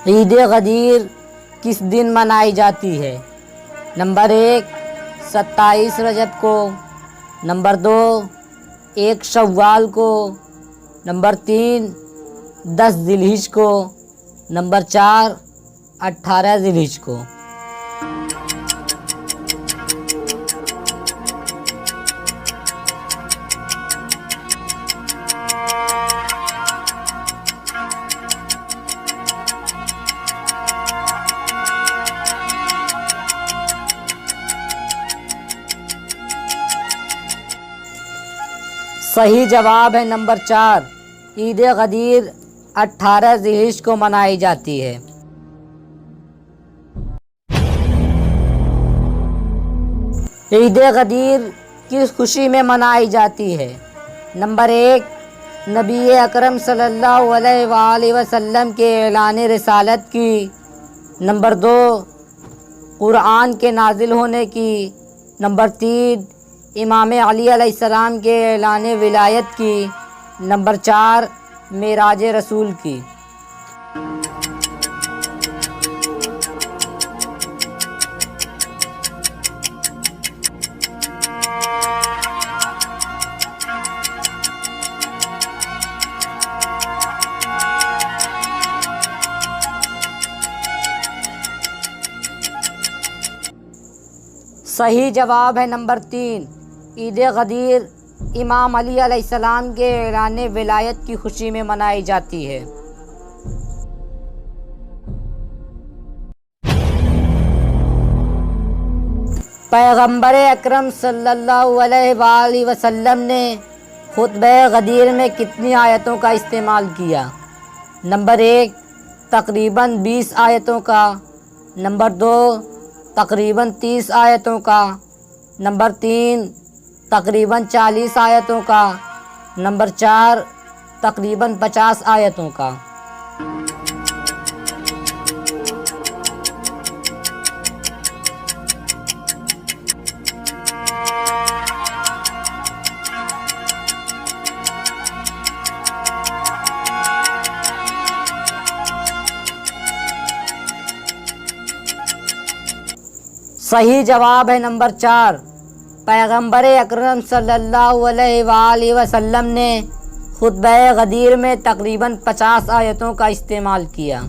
عید غدیر کس دن منائی جاتی ہے؟ نمبر 1 27 رجب کو، نمبر 2 1 شوال کو، نمبر 3 10 ذی الحجہ کو، نمبر 4 18 ذی الحجہ کو۔ صحیح جواب ہے نمبر 4، عید غدیر 18 ذی الحجہ کو منائی جاتی ہے۔ عید غدیر کس خوشی میں منائی جاتی ہے؟ نمبر 1 نبی اکرم صلی اللہ علیہ وآلہ وسلم کے اعلان رسالت کی، نمبر 2 قرآن کے نازل ہونے کی، نمبر 3 امام علی علیہ السلام کے اعلان ولایت کی، نمبر 4 معراج رسول کی۔ صحیح جواب ہے نمبر 3، عید غدیر امام علی علیہ السلام کے اعلان ولایت کی خوشی میں منائی جاتی ہے۔ پیغمبر اکرم صلی اللہ علیہ وآلہ وسلم نے خطبہ غدیر میں کتنی آیتوں کا استعمال کیا؟ نمبر 1 تقریباً 20 آیتوں کا، نمبر 2 تقریباً 30 آیتوں کا، نمبر 3 تقریباً 40 آیتوں کا، نمبر 4 تقریباً 50 آیتوں کا۔ صحیح جواب ہے نمبر 4، پیغمبر اکرم صلی اللہ علیہ وآلہ وسلم نے خطبہ غدیر میں تقریباً 50 آیتوں کا استعمال کیا۔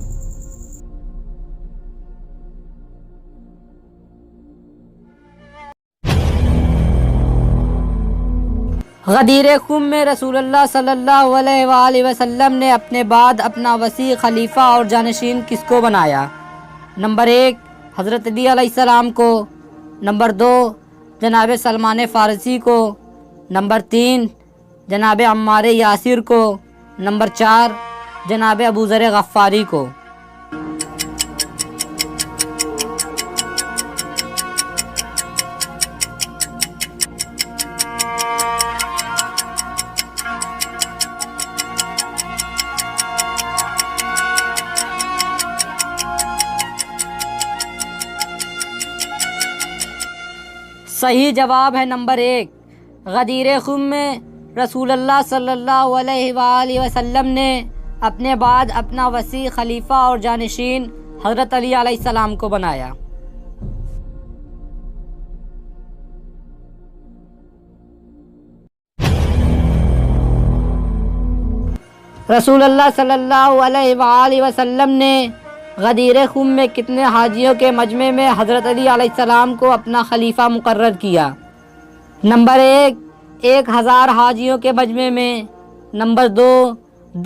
غدیر خم میں رسول اللہ صلی اللہ علیہ وآلہ وسلم نے اپنے بعد اپنا وسیع خلیفہ اور جانشین کس کو بنایا؟ نمبر 1 حضرت علی علیہ السلام کو، نمبر 2 جناب سلمان فارسی کو، نمبر 3 جناب عمار یاسر کو، نمبر 4 جناب ابو ذر غفاری کو۔ صحیح جواب ہے نمبر 1، غدیر خم میں رسول اللہ صلی اللہ علیہ وآلہ وسلم نے اپنے بعد اپنا وسیع خلیفہ اور جانشین حضرت علی علیہ السلام کو بنایا۔ رسول اللہ صلی اللہ علیہ وآلہ وسلم نے غدیر خم میں کتنے حاجیوں کے مجمع میں حضرت علی علیہ السلام کو اپنا خلیفہ مقرر کیا؟ نمبر 1 1000 حاجیوں کے مجمع میں، نمبر 2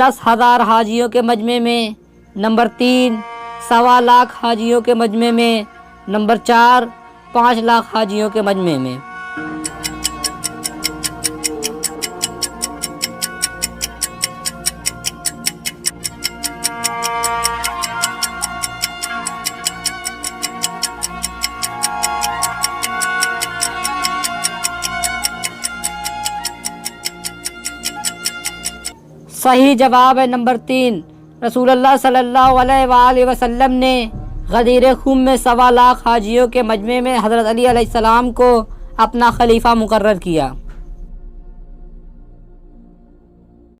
10,000 حاجیوں کے مجمع میں، نمبر 3 1.25 لاکھ حاجیوں کے مجمع میں، نمبر 4 5 لاکھ حاجیوں کے مجمع میں۔ صحیح جواب ہے نمبر 3، رسول اللہ صلی اللہ علیہ وآلہ وسلم نے غدیر خم میں 1.25 لاکھ حاجیوں کے مجمع میں حضرت علی علیہ السلام کو اپنا خلیفہ مقرر کیا۔